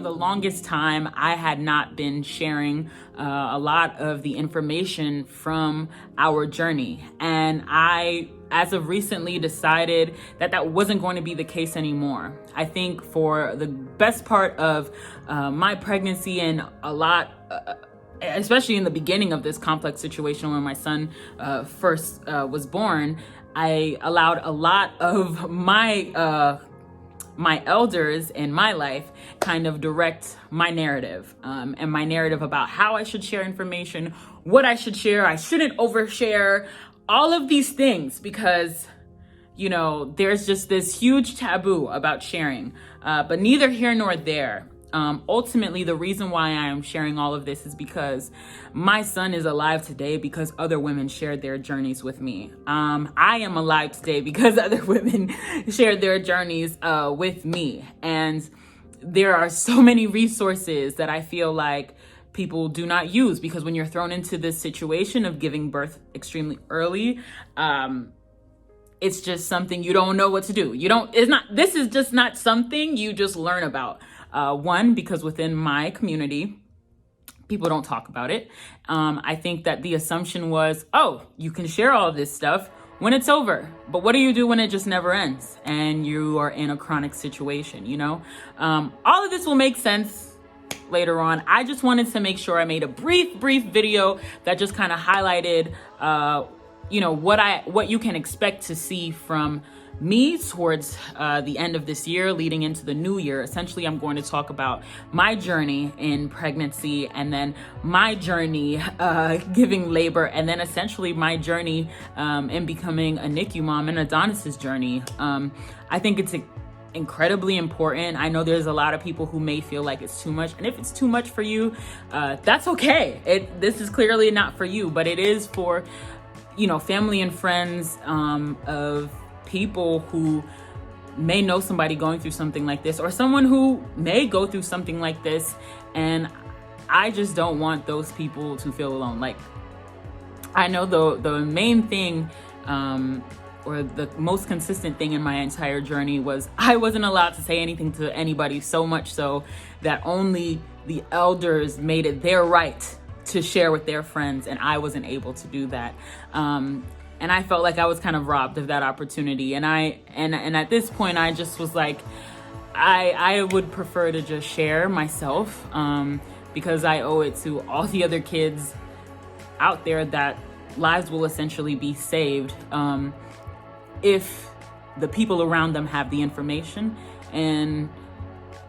the longest time, I had not been sharing a lot of the information from our journey. And I, as of recently, decided that that wasn't going to be the case anymore. I think for the best part of my pregnancy and a lot, especially in the beginning of this complex situation when my son first was born, I allowed a lot of my elders in my life kind of direct my narrative and my narrative about how I should share information, what I should share, I shouldn't overshare, all of these things, because, you know, there's just this huge taboo about sharing, but neither here nor there. Ultimately, the reason why I am sharing all of this is because my son is alive today because other women shared their journeys with me. I am alive today because other women shared their journeys with me. And there are so many resources that I feel like people do not use, because when you're thrown into this situation of giving birth extremely early, it's just something you don't know what to do. This is just not something you just learn about. One, because within my community, people don't talk about it. I think that the assumption was, oh, you can share all of this stuff when it's over. But what do you do when it just never ends and you are in a chronic situation, you know? All of this will make sense later on. I just wanted to make sure I made a brief video that just kind of highlighted, you know, what you can expect to see from me towards the end of this year, leading into the new year. Essentially, I'm going to talk about my journey in pregnancy, and then my journey giving labor, and then essentially my journey in becoming a NICU mom, and Adonis's journey. I think it's incredibly important. I know there's a lot of people who may feel like it's too much, and if it's too much for you, that's okay. This is clearly not for you, but it is for, you know, family and friends of people who may know somebody going through something like this, or someone who may go through something like this. And I just don't want those people to feel alone. Like, I know the main thing, or the most consistent thing in my entire journey was I wasn't allowed to say anything to anybody, so much so that only the elders made it their right to share with their friends, and I wasn't able to do that. And I felt like I was kind of robbed of that opportunity. And at this point, I just was like, I would prefer to just share myself, because I owe it to all the other kids out there that lives will essentially be saved if the people around them have the information. And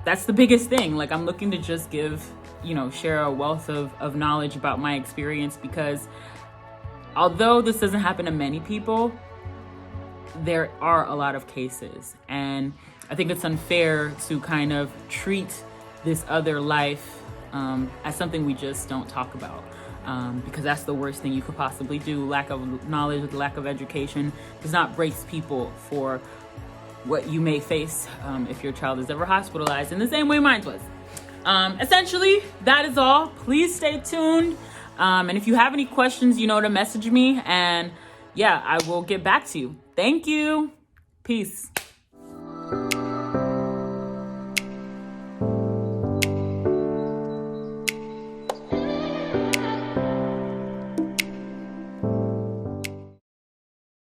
that's the biggest thing. Like, I'm looking to just share a wealth of knowledge about my experience, because although this doesn't happen to many people, there are a lot of cases. And I think it's unfair to kind of treat this other life as something we just don't talk about, because that's the worst thing you could possibly do. Lack of knowledge, lack of education does not brace people for what you may face if your child is ever hospitalized in the same way mine was. Essentially, that is all. Please stay tuned. And if you have any questions, you know to message me, and yeah, I will get back to you. Thank you. Peace.